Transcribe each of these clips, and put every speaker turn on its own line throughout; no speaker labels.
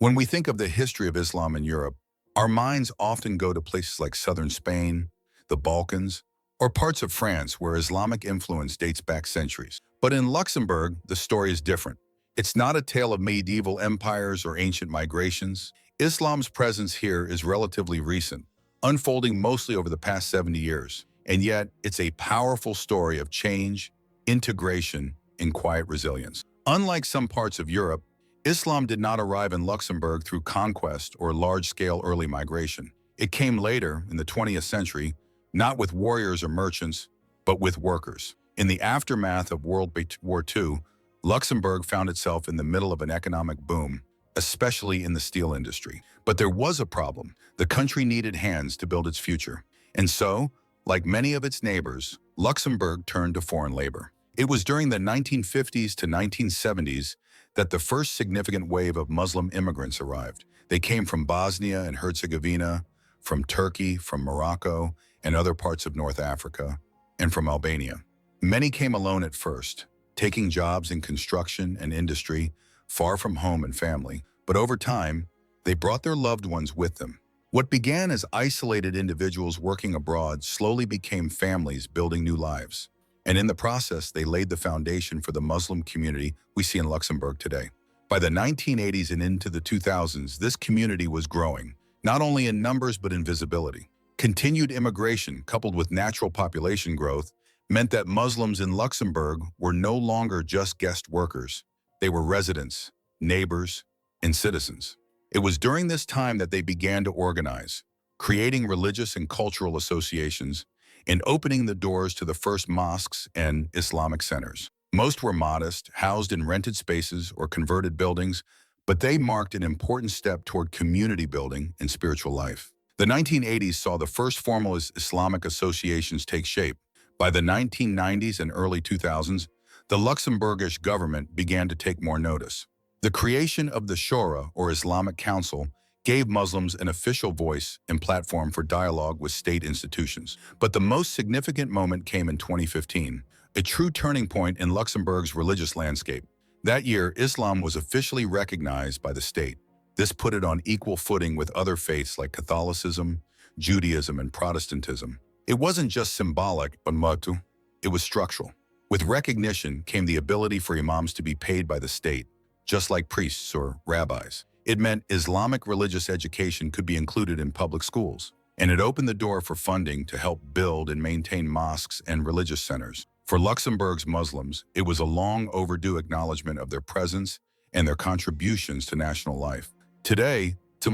When we think of the history of Islam in Europe, our minds often go to places like southern Spain, the Balkans, or parts of France where Islamic influence dates back centuries. But in Luxembourg, the story is different. It's not a tale of medieval empires or ancient migrations. Islam's presence here is relatively recent, unfolding mostly over the past 70 years. And yet, it's a powerful story of change, integration, and quiet resilience. Unlike some parts of Europe, Islam did not arrive in Luxembourg through conquest or large-scale early migration. It came later, in the 20th century, not with warriors or merchants, but with workers. In the aftermath of World War II, Luxembourg found itself in the middle of an economic boom, especially in the steel industry. But there was a problem. The country needed hands to build its future. And so, like many of its neighbors, Luxembourg turned to foreign labor. It was during the 1950s to 1970s that the first significant wave of Muslim immigrants arrived. They came from Bosnia and Herzegovina, from Turkey, from Morocco, and other parts of North Africa, and from Albania. Many came alone at first, taking jobs in construction and industry, far from home and family. But over time, they brought their loved ones with them. What began as isolated individuals working abroad slowly became families building new lives. And in the process, they laid the foundation for the Muslim community we see in Luxembourg today. By the 1980s and into the 2000s, this community was growing, not only in numbers but in visibility. Continued immigration, coupled with natural population growth, meant that Muslims in Luxembourg were no longer just guest workers. They were residents, neighbors, and citizens. It was during this time that they began to organize, creating religious and cultural associations, and opening the doors to the first mosques and Islamic centers. Most were modest, housed in rented spaces or converted buildings, but they marked an important step toward community building and spiritual life. The 1980s saw the first formal Islamic associations take shape. By the 1990s and early 2000s, the Luxembourgish government began to take more notice. The creation of the Shura, or Islamic Council, gave Muslims an official voice and platform for dialogue with state institutions. But the most significant moment came in 2015, a true turning point in Luxembourg's religious landscape. That year, Islam was officially recognized by the state. This put it on equal footing with other faiths like Catholicism, Judaism, and Protestantism. It wasn't just symbolic, but it was structural. With recognition came the ability for imams to be paid by the state, just like priests or rabbis. It meant Islamic religious education could be included in public schools, and it opened the door for funding to help build and maintain mosques and religious centers. For Luxembourg's Muslims, it was a long overdue acknowledgement of their presence and their contributions to national life. Today, the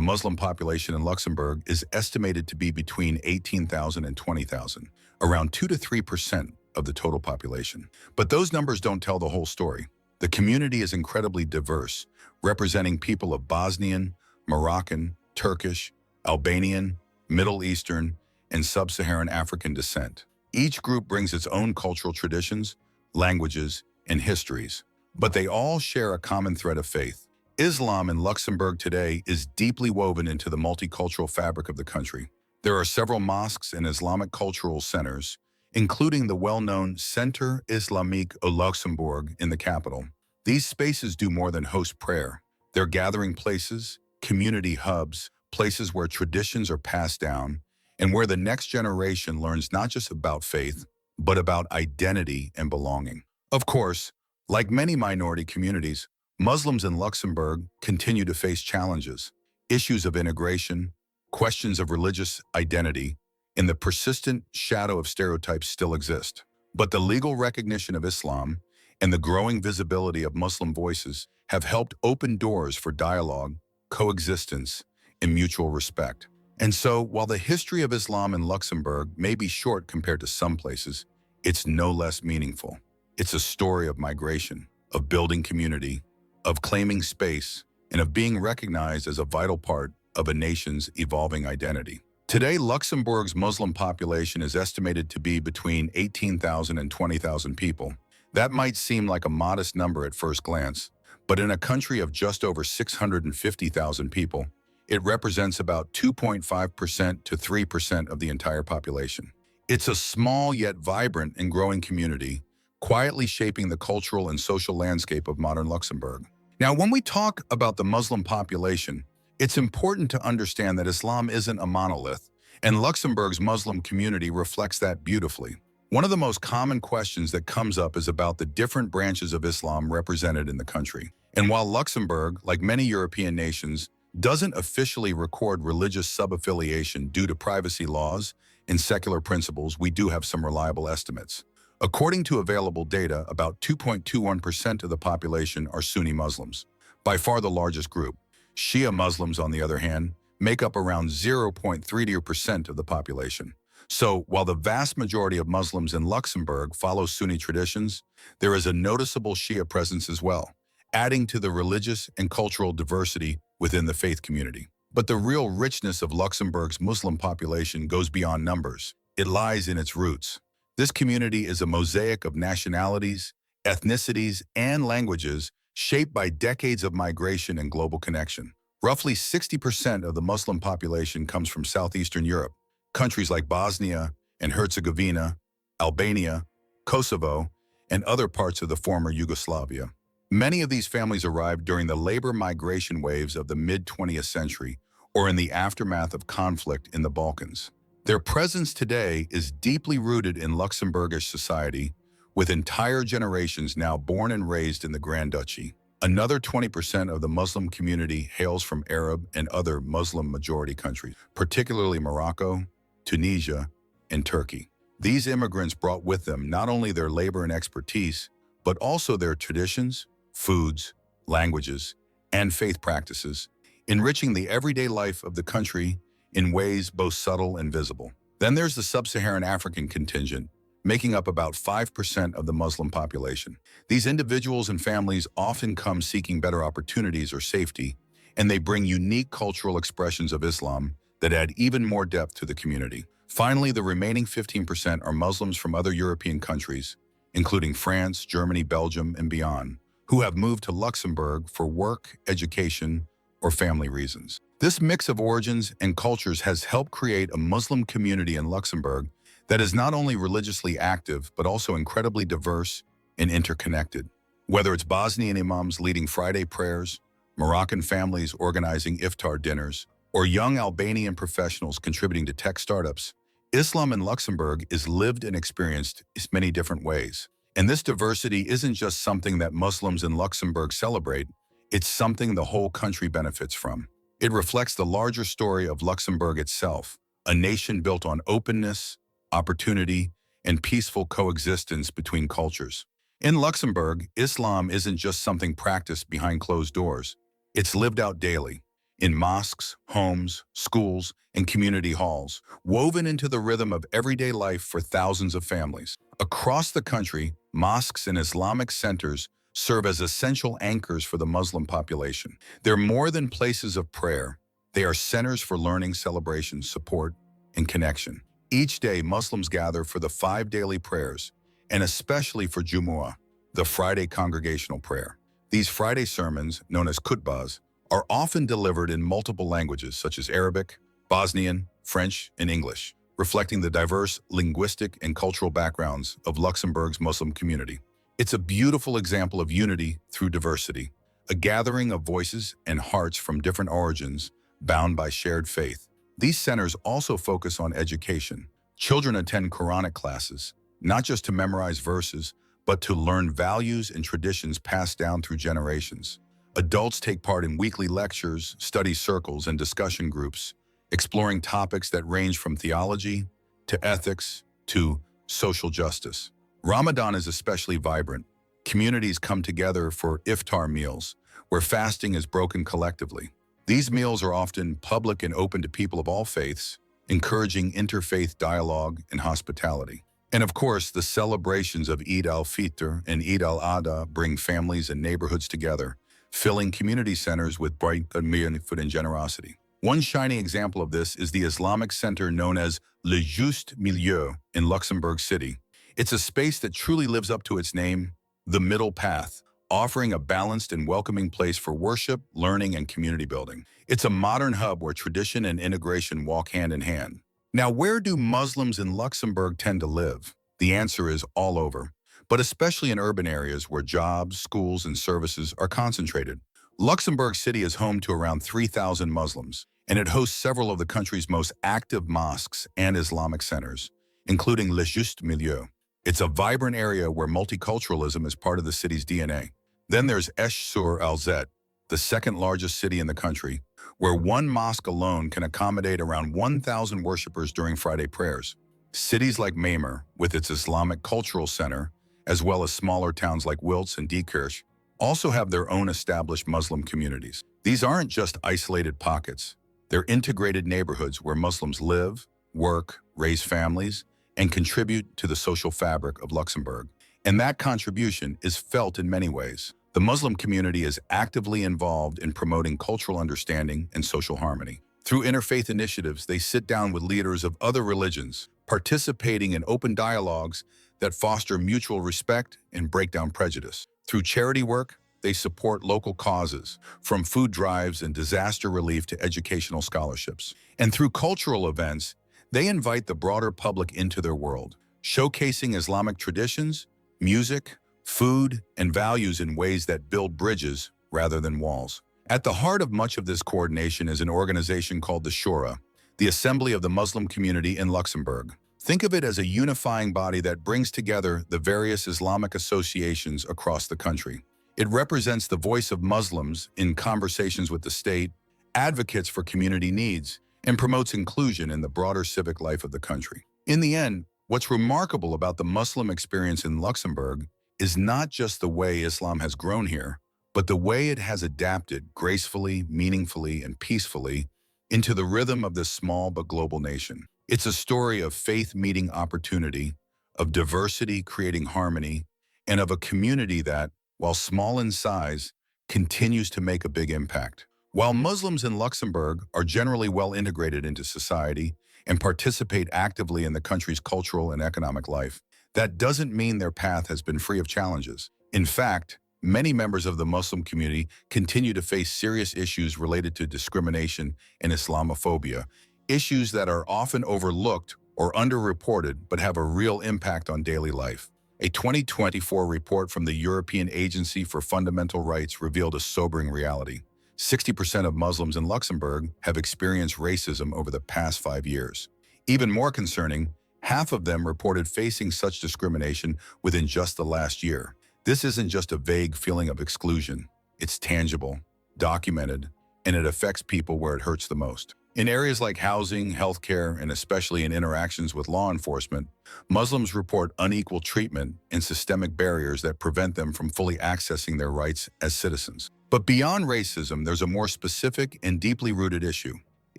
Muslim population in Luxembourg is estimated to be between 18,000 and 20,000, around 2 to 3% of the total population. But those numbers don't tell the whole story. The community is incredibly diverse, representing people of Bosnian, Moroccan, Turkish, Albanian, Middle Eastern, and Sub-Saharan African descent. Each group brings its own cultural traditions, languages, and histories, but they all share a common thread of faith. Islam in Luxembourg today is deeply woven into the multicultural fabric of the country. There are several mosques and Islamic cultural centers, including the well-known Centre Islamique au Luxembourg in the capital. These spaces do more than host prayer. They're gathering places, community hubs, places where traditions are passed down, and where the next generation learns not just about faith, but about identity and belonging. Of course, like many minority communities, Muslims in Luxembourg continue to face challenges, issues of integration, questions of religious identity, and the persistent shadow of stereotypes still exist. But the legal recognition of Islam and the growing visibility of Muslim voices have helped open doors for dialogue, coexistence, and mutual respect. And so, while the history of Islam in Luxembourg may be short compared to some places, it's no less meaningful. It's a story of migration, of building community, of claiming space, and of being recognized as a vital part of a nation's evolving identity. Today, Luxembourg's Muslim population is estimated to be between 18,000 and 20,000 people. That might seem like a modest number at first glance, but in a country of just over 650,000 people, it represents about 2.5% to 3% of the entire population. It's a small yet vibrant and growing community, quietly shaping the cultural and social landscape of modern Luxembourg. Now, when we talk about the Muslim population, it's important to understand that Islam isn't a monolith, and Luxembourg's Muslim community reflects that beautifully. One of the most common questions that comes up is about the different branches of Islam represented in the country. And while Luxembourg, like many European nations, doesn't officially record religious sub-affiliation due to privacy laws and secular principles, we do have some reliable estimates. According to available data, about 2.21% of the population are Sunni Muslims, by far the largest group. Shia Muslims, on the other hand, make up around 0.30% of the population. So, while the vast majority of Muslims in Luxembourg follow Sunni traditions, there is a noticeable Shia presence as well, adding to the religious and cultural diversity within the faith community. But the real richness of Luxembourg's Muslim population goes beyond numbers. It lies in its roots. This community is a mosaic of nationalities, ethnicities, and languages shaped by decades of migration and global connection. Roughly 60% of the Muslim population comes from Southeastern Europe, countries like Bosnia and Herzegovina, Albania, Kosovo, and other parts of the former Yugoslavia. Many of these families arrived during the labor migration waves of the mid-20th century or in the aftermath of conflict in the Balkans. Their presence today is deeply rooted in Luxembourgish society, with entire generations now born and raised in the Grand Duchy. Another 20% of the Muslim community hails from Arab and other Muslim-majority countries, particularly Morocco, Tunisia, and Turkey. These immigrants brought with them not only their labor and expertise, but also their traditions, foods, languages, and faith practices, enriching the everyday life of the country in ways both subtle and visible. Then there's the sub-Saharan African contingent, making up about 5% of the Muslim population. These individuals and families often come seeking better opportunities or safety, and they bring unique cultural expressions of Islam that add even more depth to the community. Finally, the remaining 15% are Muslims from other European countries, including France, Germany, Belgium, and beyond, who have moved to Luxembourg for work, education, or family reasons. This mix of origins and cultures has helped create a Muslim community in Luxembourg that is not only religiously active, but also incredibly diverse and interconnected. Whether it's Bosnian imams leading Friday prayers, Moroccan families organizing iftar dinners, or young Albanian professionals contributing to tech startups, Islam in Luxembourg is lived and experienced in many different ways. And this diversity isn't just something that Muslims in Luxembourg celebrate, it's something the whole country benefits from. It reflects the larger story of Luxembourg itself, a nation built on openness, opportunity, and peaceful coexistence between cultures. In Luxembourg, Islam isn't just something practiced behind closed doors. It's lived out daily, in mosques, homes, schools, and community halls, woven into the rhythm of everyday life for thousands of families. Across the country, mosques and Islamic centers serve as essential anchors for the Muslim population. They're more than places of prayer. They are centers for learning, celebration, support, and connection. Each day, Muslims gather for the 5 daily prayers, and especially for Jumu'ah, the Friday congregational prayer. These Friday sermons, known as khutbahs, are often delivered in multiple languages such as Arabic, Bosnian, French, and English, reflecting the diverse linguistic and cultural backgrounds of Luxembourg's Muslim community. It's a beautiful example of unity through diversity, a gathering of voices and hearts from different origins bound by shared faith. These centers also focus on education. Children attend Quranic classes, not just to memorize verses, but to learn values and traditions passed down through generations. Adults take part in weekly lectures, study circles, and discussion groups, exploring topics that range from theology to ethics to social justice. Ramadan is especially vibrant. Communities come together for iftar meals, where fasting is broken collectively. These meals are often public and open to people of all faiths, encouraging interfaith dialogue and hospitality. And of course, the celebrations of Eid al-Fitr and Eid al-Adha bring families and neighborhoods together, filling community centers with bright food and generosity. One shining example of this is the Islamic center known as Le Juste Milieu in Luxembourg City. It's a space that truly lives up to its name, the middle path, offering a balanced and welcoming place for worship, learning, and community building. It's a modern hub where tradition and integration walk hand in hand. Now, where do Muslims in Luxembourg tend to live? The answer is all over, but especially in urban areas where jobs, schools, and services are concentrated. Luxembourg City is home to around 3,000 Muslims, and it hosts several of the country's most active mosques and Islamic centers, including Le Juste Milieu. It's a vibrant area where multiculturalism is part of the city's DNA. Then there's Esch-sur-Alzette, the second largest city in the country, where one mosque alone can accommodate around 1,000 worshippers during Friday prayers. Cities like Mamer, with its Islamic Cultural Center, as well as smaller towns like Wiltz and Diekirch, also have their own established Muslim communities. These aren't just isolated pockets. They're integrated neighborhoods where Muslims live, work, raise families, and contribute to the social fabric of Luxembourg. And that contribution is felt in many ways. The Muslim community is actively involved in promoting cultural understanding and social harmony. Through interfaith initiatives, they sit down with leaders of other religions, participating in open dialogues that foster mutual respect and break down prejudice. Through charity work, they support local causes, from food drives and disaster relief to educational scholarships. And through cultural events, they invite the broader public into their world, showcasing Islamic traditions, music, food, and values in ways that build bridges rather than walls. At the heart of much of this coordination is an organization called the Shura, the Assembly of the Muslim Community in Luxembourg. Think of it as a unifying body that brings together the various Islamic associations across the country. It represents the voice of Muslims in conversations with the state, advocates for community needs, and promotes inclusion in the broader civic life of the country. In the end, what's remarkable about the Muslim experience in Luxembourg is not just the way Islam has grown here, but the way it has adapted gracefully, meaningfully, and peacefully into the rhythm of this small but global nation. It's a story of faith meeting opportunity, of diversity creating harmony, and of a community that, while small in size, continues to make a big impact. While Muslims in Luxembourg are generally well integrated into society and participate actively in the country's cultural and economic life, that doesn't mean their path has been free of challenges. In fact, many members of the Muslim community continue to face serious issues related to discrimination and Islamophobia, issues that are often overlooked or underreported but have a real impact on daily life. A 2024 report from the European Agency for Fundamental Rights revealed a sobering reality. 60% of Muslims in Luxembourg have experienced racism over the past 5 years. Even more concerning, half of them reported facing such discrimination within just the last year. This isn't just a vague feeling of exclusion. It's tangible, documented, and it affects people where it hurts the most. In areas like housing, healthcare, and especially in interactions with law enforcement, Muslims report unequal treatment and systemic barriers that prevent them from fully accessing their rights as citizens. But beyond racism, there's a more specific and deeply rooted issue: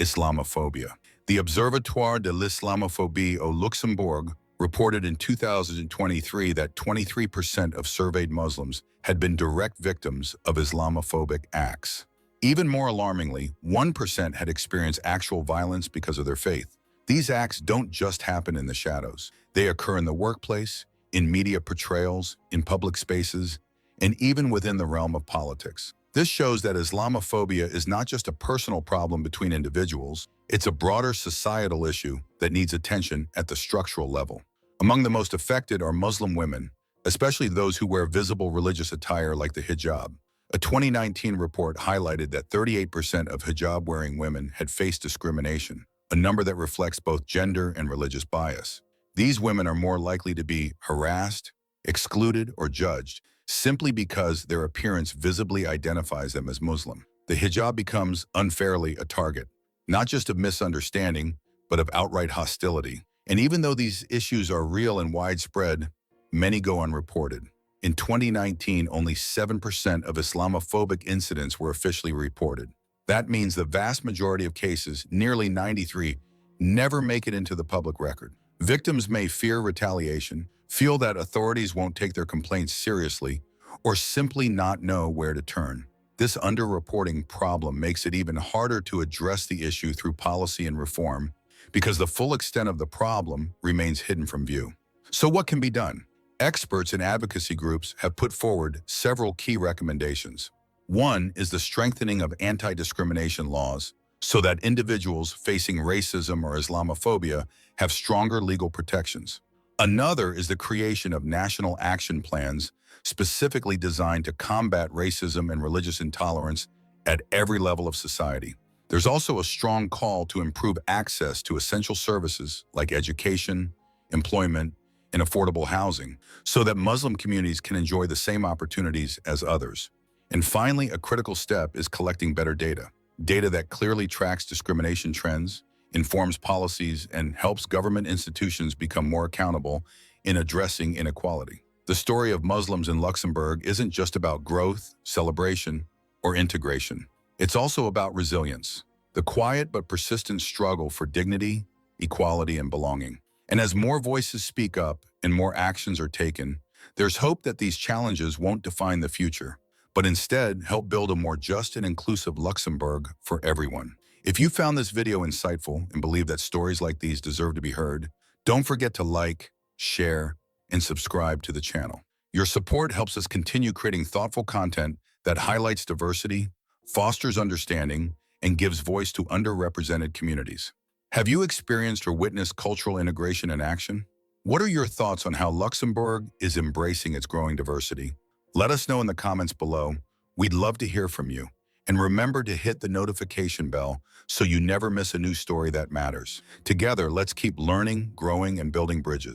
Islamophobia. The Observatoire de l'Islamophobie au Luxembourg reported in 2023 that 23% of surveyed Muslims had been direct victims of Islamophobic acts. Even more alarmingly, 1% had experienced actual violence because of their faith. These acts don't just happen in the shadows. They occur in the workplace, in media portrayals, in public spaces, and even within the realm of politics. This shows that Islamophobia is not just a personal problem between individuals, it's a broader societal issue that needs attention at the structural level. Among the most affected are Muslim women, especially those who wear visible religious attire like the hijab. A 2019 report highlighted that 38% of hijab-wearing women had faced discrimination, a number that reflects both gender and religious bias. These women are more likely to be harassed, excluded, or judged simply because their appearance visibly identifies them as Muslim. The hijab becomes unfairly a target, not just of misunderstanding, but of outright hostility. And even though these issues are real and widespread, many go unreported. In 2019, only 7% of Islamophobic incidents were officially reported. That means the vast majority of cases, nearly 93, never make it into the public record. Victims may fear retaliation, feel that authorities won't take their complaints seriously, or simply not know where to turn. This underreporting problem makes it even harder to address the issue through policy and reform, because the full extent of the problem remains hidden from view. So what can be done? Experts and advocacy groups have put forward several key recommendations. One is the strengthening of anti-discrimination laws so that individuals facing racism or Islamophobia have stronger legal protections. Another is the creation of national action plans specifically designed to combat racism and religious intolerance at every level of society. There's also a strong call to improve access to essential services like education, employment, and affordable housing so that Muslim communities can enjoy the same opportunities as others. And finally, a critical step is collecting better data that clearly tracks discrimination trends, informs policies, and helps government institutions become more accountable in addressing inequality. The story of Muslims in Luxembourg isn't just about growth, celebration, or integration. It's also about resilience, the quiet but persistent struggle for dignity, equality, and belonging. And as more voices speak up and more actions are taken, there's hope that these challenges won't define the future, but instead help build a more just and inclusive Luxembourg for everyone. If you found this video insightful and believe that stories like these deserve to be heard, don't forget to like, share, and subscribe to the channel. Your support helps us continue creating thoughtful content that highlights diversity, fosters understanding, and gives voice to underrepresented communities. Have you experienced or witnessed cultural integration in action? What are your thoughts on how Luxembourg is embracing its growing diversity? Let us know in the comments below. We'd love to hear from you. And remember to hit the notification bell so you never miss a new story that matters. Together, let's keep learning, growing, and building bridges.